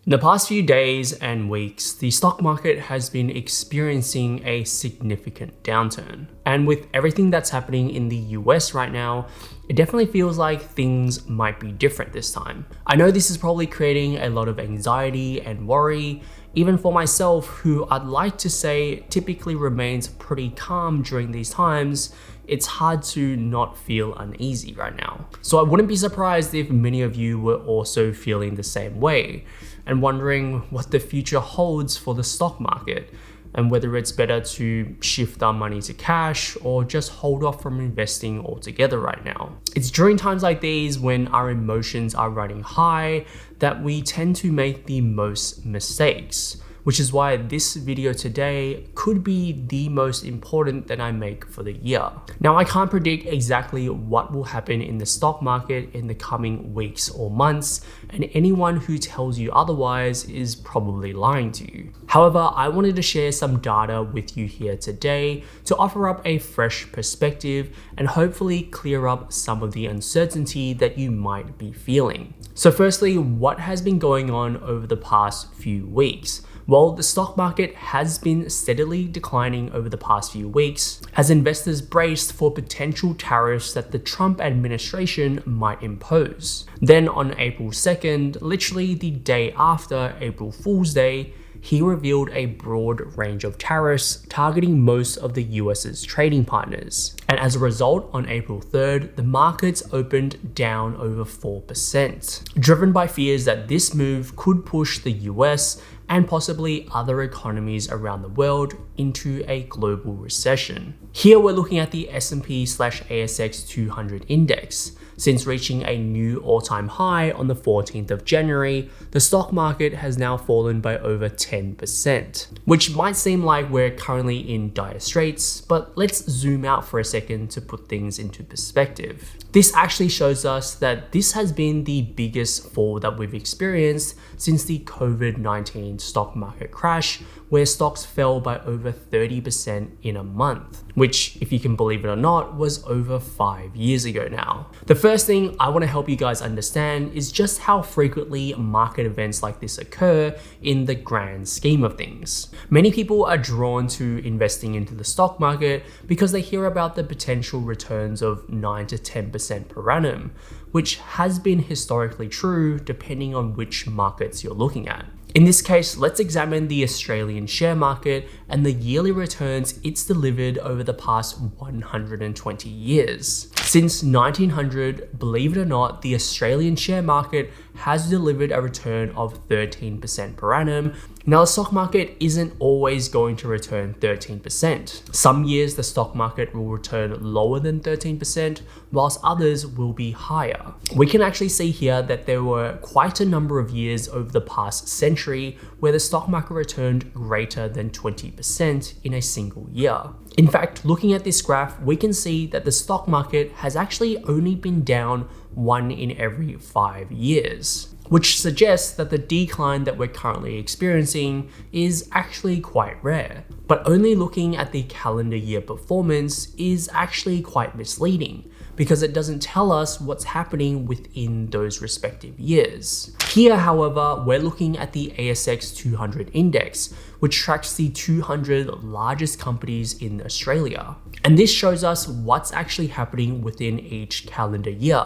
In the past few days and weeks, the stock market has been experiencing a significant downturn. And with everything that's happening in the US right now, it definitely feels like things might be different this time. I know this is probably creating a lot of anxiety and worry, even for myself, who I'd like to say typically remains pretty calm during these times. It's hard to not feel uneasy right now. So I wouldn't be surprised if many of you were also feeling the same way and wondering what the future holds for the stock market and whether it's better to shift our money to cash or just hold off from investing altogether right now. It's during times like these when our emotions are running high that we tend to make the most mistakes, which is why this video today could be the most important that I make for the year. Now, I can't predict exactly what will happen in the stock market in the coming weeks or months, and anyone who tells you otherwise is probably lying to you. However, I wanted to share some data with you here today to offer up a fresh perspective and hopefully clear up some of the uncertainty that you might be feeling. So firstly, what has been going on over the past few weeks? Well, the stock market has been steadily declining over the past few weeks as investors braced for potential tariffs that the Trump administration might impose. Then on April 2nd, literally the day after April Fool's Day, he revealed a broad range of tariffs targeting most of the US's trading partners. And as a result, on April 3rd, the markets opened down over 4%, driven by fears that this move could push the US and possibly other economies around the world into a global recession. Here we're looking at the S&P/ASX 200 index. Since reaching a new all-time high on the 14th of January, the stock market has now fallen by over 10%, which might seem like we're currently in dire straits, but let's zoom out for a second to put things into perspective. This actually shows us that this has been the biggest fall that we've experienced since the COVID-19 stock market crash, where stocks fell by over 30% in a month, which, if you can believe it or not, was over 5 years ago now. The first thing I want to help you guys understand is just how frequently market events like this occur in the grand scheme of things. Many people are drawn to investing into the stock market because they hear about the potential returns of 9 to 10% per annum, which has been historically true depending on which markets you're looking at. In this case, let's examine the Australian share market and the yearly returns it's delivered over the past 120 years. Since 1900, believe it or not, the Australian share market has delivered a return of 13% per annum. Now, the stock market isn't always going to return 13%. Some years the stock market will return lower than 13%, whilst others will be higher. We can actually see here that there were quite a number of years over the past century where the stock market returned greater than 20% in a single year. In fact, looking at this graph, we can see that the stock market has actually only been down 1 in every 5 years, which suggests that the decline that we're currently experiencing is actually quite rare. But only looking at the calendar year performance is actually quite misleading, because it doesn't tell us what's happening within those respective years. Here, however, we're looking at the ASX 200 index, which tracks the 200 largest companies in Australia. And this shows us what's actually happening within each calendar year,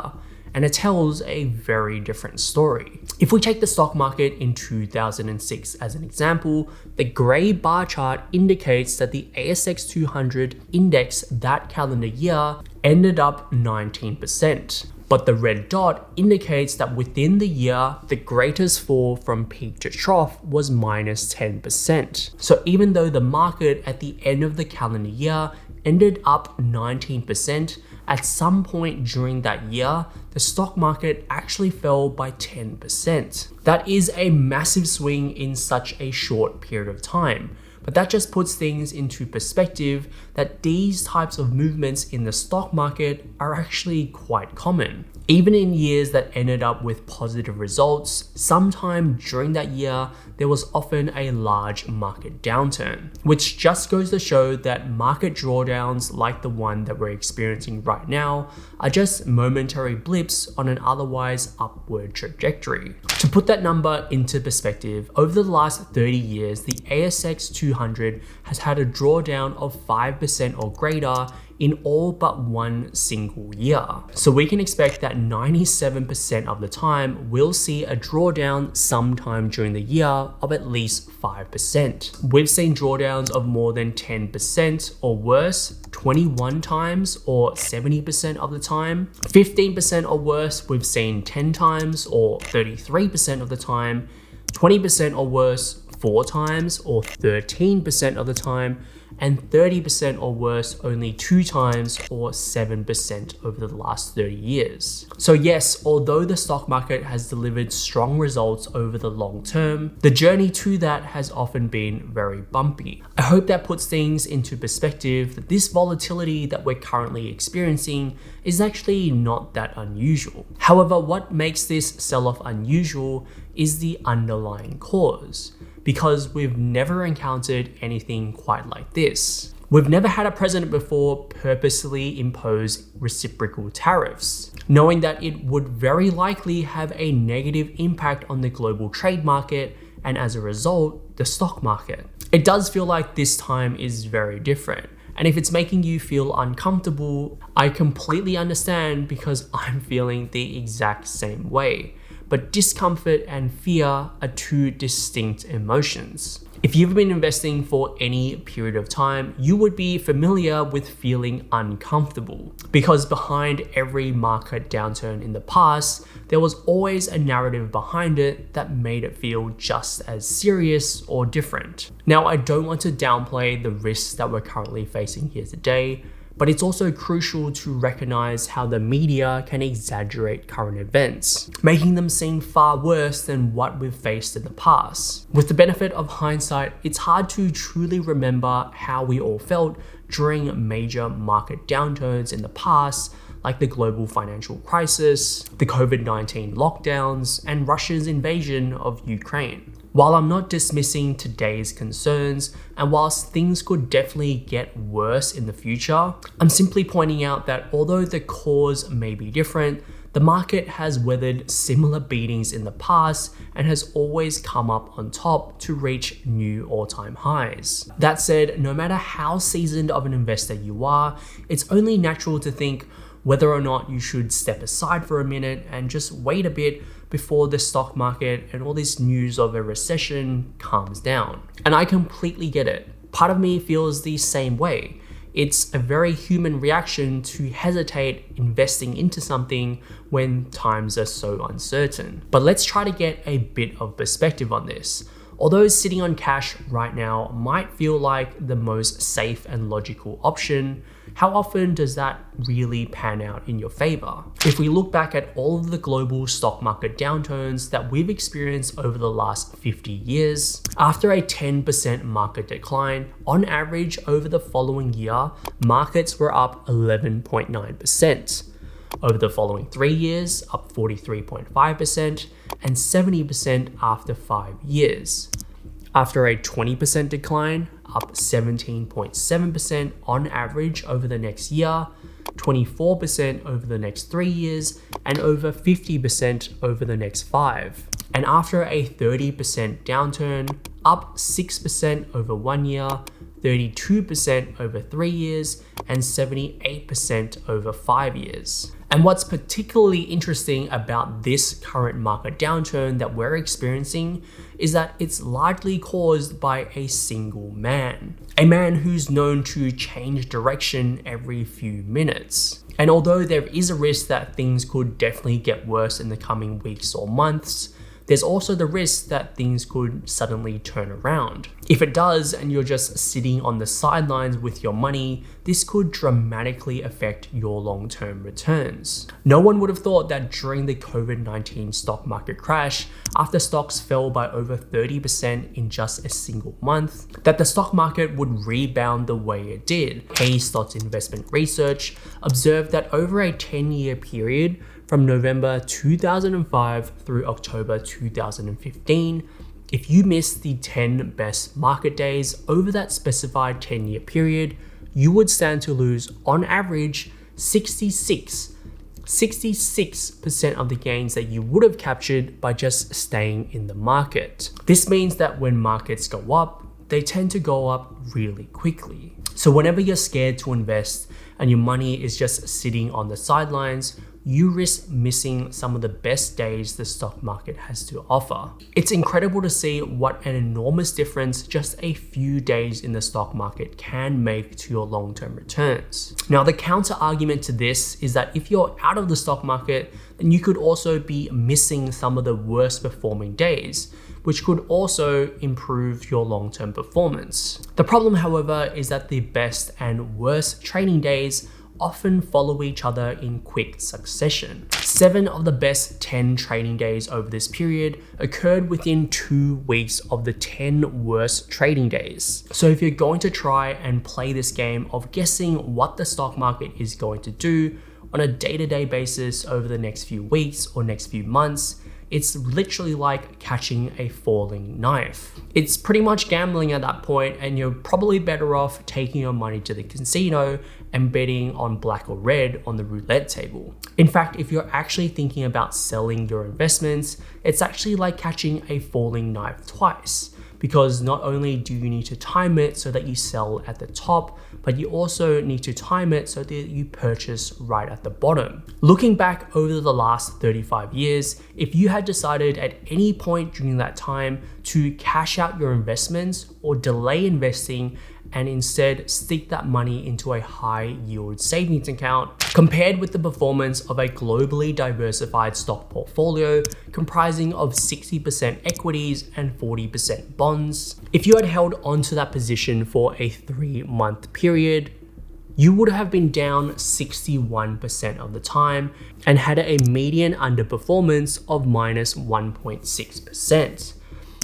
and it tells a very different story. If we take the stock market in 2006 as an example, the grey bar chart indicates that the ASX 200 index that calendar year ended up 19%. But the red dot indicates that within the year, the greatest fall from peak to trough was minus 10%. So even though the market at the end of the calendar year ended up 19%, at some point during that year, the stock market actually fell by 10%. That is a massive swing in such a short period of time. But But that just puts things into perspective that these types of movements in the stock market are actually quite common. Even in years that ended up with positive results, sometime during that year, there was often a large market downturn, which just goes to show that market drawdowns like the one that we're experiencing right now are just momentary blips on an otherwise upward trajectory. To put that number into perspective, over the last 30 years, the ASX 200 has had a drawdown of 5% or greater in all but one single year. So we can expect that 97% of the time we'll see a drawdown sometime during the year of at least 5%. We've seen drawdowns of more than 10% or worse 21 times or 70% of the time. 15% or worse we've seen 10 times or 33% of the time. 20% or worse 4 times or 13% of the time, and 30% or worse only 2 times or 7% over the last 30 years. So yes, although the stock market has delivered strong results over the long term, the journey to that has often been very bumpy. I hope that puts things into perspective that this volatility that we're currently experiencing is actually not that unusual. However, what makes this sell-off unusual is the underlying cause, because we've never encountered anything quite like this. We've never had a president before purposely impose reciprocal tariffs, knowing that it would very likely have a negative impact on the global trade market and as a result, the stock market. It does feel like this time is very different. And if it's making you feel uncomfortable, I completely understand because I'm feeling the exact same way. But discomfort and fear are two distinct emotions. If you've been investing for any period of time, you would be familiar with feeling uncomfortable, because behind every market downturn in the past, there was always a narrative behind it that made it feel just as serious or different. Now, I don't want to downplay the risks that we're currently facing here today, but it's also crucial to recognize how the media can exaggerate current events, making them seem far worse than what we've faced in the past. With the benefit of hindsight, it's hard to truly remember how we all felt during major market downturns in the past, like the global financial crisis, the COVID-19 lockdowns, and Russia's invasion of Ukraine. While I'm not dismissing today's concerns, and whilst things could definitely get worse in the future, I'm simply pointing out that although the cause may be different, the market has weathered similar beatings in the past and has always come up on top to reach new all-time highs. That said, no matter how seasoned of an investor you are, it's only natural to think whether or not you should step aside for a minute and just wait a bit before the stock market and all this news of a recession calms down. And I completely get it. Part of me feels the same way. It's a very human reaction to hesitate investing into something when times are so uncertain. But let's try to get a bit of perspective on this. Although sitting on cash right now might feel like the most safe and logical option, how often does that really pan out in your favor? If we look back at all of the global stock market downturns that we've experienced over the last 50 years, after a 10% market decline, on average over the following year, markets were up 11.9%. Over the following 3 years, up 43.5% and 70% after 5 years. After a 20% decline, up 17.7% on average over the next year, 24% over the next 3 years, and over 50% over the next 5. And after a 30% downturn, up 6% over 1 year, 32% over 3 years, and 78% over 5 years. And what's particularly interesting about this current market downturn that we're experiencing is that it's largely caused by a single man. A man who's known to change direction every few minutes. And although there is a risk that things could definitely get worse in the coming weeks or months, there's also the risk that things could suddenly turn around. If it does and you're just sitting on the sidelines with your money, this could dramatically affect your long-term returns. No one would have thought that during the COVID-19 stock market crash, after stocks fell by over 30% in just a single month, that the stock market would rebound the way it did. Stocks Investment Research observed that over a 10-year period from November 2005 through October 2015, if you missed the 10 best market days over that specified 10-year period, you would stand to lose, on average, 66% of the gains that you would have captured by just staying in the market. This means that when markets go up, they tend to go up really quickly. So whenever you're scared to invest and your money is just sitting on the sidelines, you risk missing some of the best days the stock market has to offer. It's incredible to see what an enormous difference just a few days in the stock market can make to your long-term returns. Now, the counter argument to this is that if you're out of the stock market, then you could also be missing some of the worst performing days, which could also improve your long-term performance. The problem, however, is that the best and worst trading days often follow each other in quick succession. 7 of the best 10 trading days over this period occurred within 2 weeks of the 10 worst trading days. So if you're going to try and play this game of guessing what the stock market is going to do on a day-to-day basis over the next few weeks or next few months, it's literally like catching a falling knife. It's pretty much gambling at that point, and you're probably better off taking your money to the casino and betting on black or red on the roulette table. In fact, if you're actually thinking about selling your investments, it's actually like catching a falling knife twice, because not only do you need to time it so that you sell at the top, but you also need to time it so that you purchase right at the bottom. Looking back over the last 35 years, if you had decided at any point during that time to cash out your investments or delay investing and instead stick that money into a high yield savings account, compared with the performance of a globally diversified stock portfolio comprising of 60% equities and 40% bonds, if you had held onto that position for a 3-month period, you would have been down 61% of the time and had a median underperformance of minus 1.6%.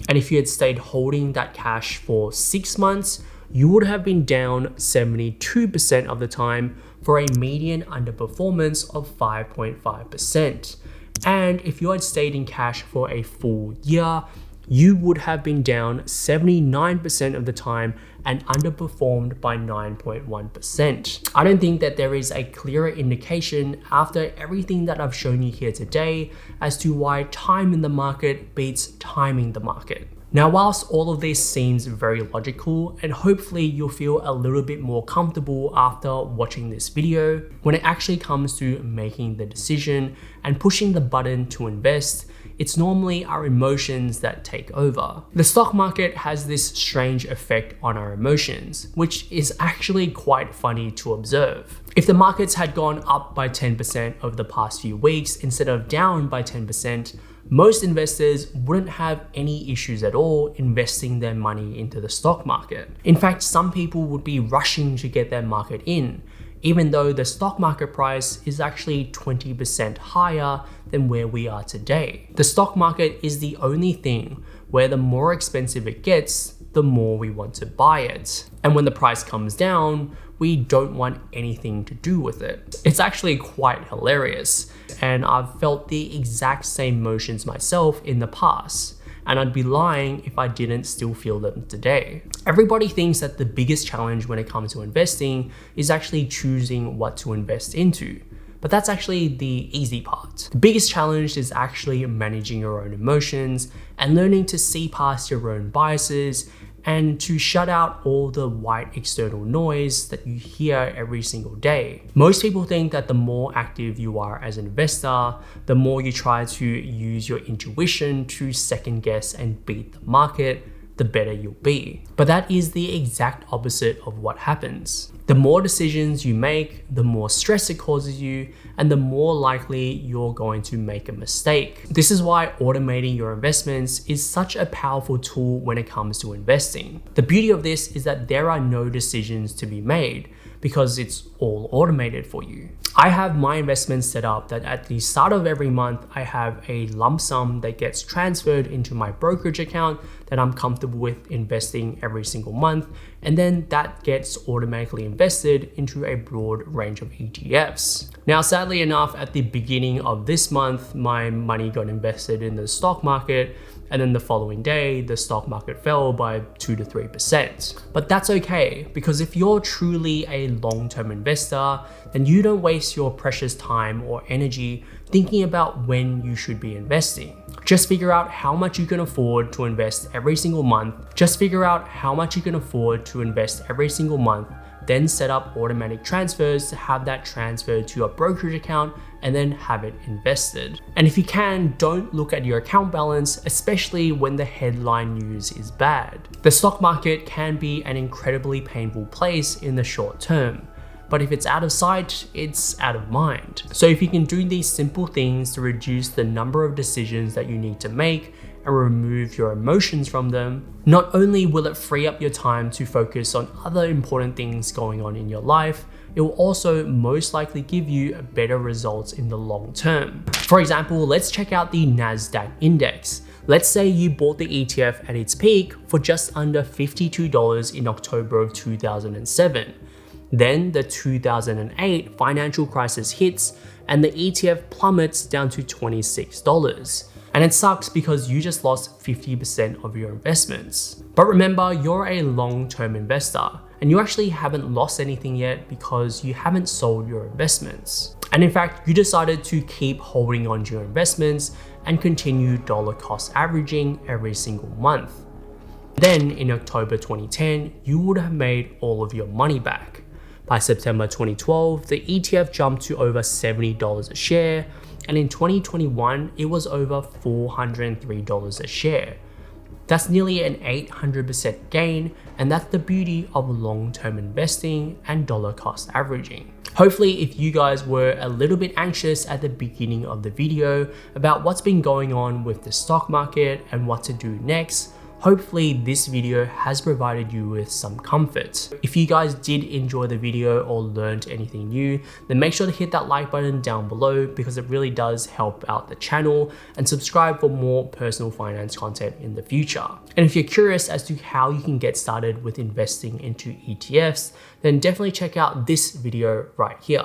And if you had stayed holding that cash for 6 months, you would have been down 72% of the time for a median underperformance of 5.5%. And if you had stayed in cash for a full year, you would have been down 79% of the time and underperformed by 9.1%. I don't think that there is a clearer indication after everything that I've shown you here today as to why time in the market beats timing the market. Now, whilst all of this seems very logical, and hopefully you'll feel a little bit more comfortable after watching this video, when it actually comes to making the decision and pushing the button to invest, it's normally our emotions that take over. The stock market has this strange effect on our emotions, which is actually quite funny to observe. If the markets had gone up by 10% over the past few weeks instead of down by 10%, most investors wouldn't have any issues at all investing their money into the stock market. In fact, some people would be rushing to get their market in, even though the stock market price is actually 20% higher than where we are today. The stock market is the only thing where the more expensive it gets, the more we want to buy it. And when the price comes down, we don't want anything to do with it. It's actually quite hilarious. And I've felt the exact same emotions myself in the past. And I'd be lying if I didn't still feel them today. Everybody thinks that the biggest challenge when it comes to investing is actually choosing what to invest into. But that's actually the easy part. The biggest challenge is actually managing your own emotions and learning to see past your own biases and to shut out all the white external noise that you hear every single day. Most people think that the more active you are as an investor, the more you try to use your intuition to second guess and beat the market. the better you'll be. But that is the exact opposite of what happens. The more decisions you make, the more stress it causes you, and the more likely you're going to make a mistake. This is why automating your investments is such a powerful tool when it comes to investing. The beauty of this is that there are no decisions to be made because it's all automated for you. I have my investments set up that at the start of every month, I have a lump sum that gets transferred into my brokerage account that I'm comfortable with investing every single month. And then that gets automatically invested into a broad range of ETFs. Now, sadly enough, at the beginning of this month, my money got invested in the stock market. And then the following day, the stock market fell by 2 to 3%. But that's okay, because if you're truly a long-term investor, then you don't waste your precious time or energy thinking about when you should be investing. Just figure out how much you can afford to invest every single month. Then set up automatic transfers to have that transferred to your brokerage account and then have it invested. And if you can, don't look at your account balance, especially when the headline news is bad. The stock market can be an incredibly painful place in the short term, but if it's out of sight, it's out of mind. So if you can do these simple things to reduce the number of decisions that you need to make and remove your emotions from them, not only will it free up your time to focus on other important things going on in your life, it will also most likely give you better results in the long term. For example, let's check out the NASDAQ index. Let's say you bought the ETF at its peak for just under $52 in October of 2007. Then the 2008 financial crisis hits and the ETF plummets down to $26. And it sucks because you just lost 50% of your investments. But remember, you're a long-term investor and you actually haven't lost anything yet because you haven't sold your investments. And in fact, you decided to keep holding on to your investments and continue dollar cost averaging every single month. Then in October 2010, you would have made all of your money back. By September 2012, the ETF jumped to over $70 a share, and in 2021, it was over $403 a share. That's nearly an 800% gain, and that's the beauty of long-term investing and dollar cost averaging. Hopefully, if you guys were a little bit anxious at the beginning of the video about what's been going on with the stock market and what to do next, hopefully this video has provided you with some comfort. If you guys did enjoy the video or learned anything new, then make sure to hit that like button down below because it really does help out the channel, and subscribe for more personal finance content in the future. And if you're curious as to how you can get started with investing into ETFs, then definitely check out this video right here.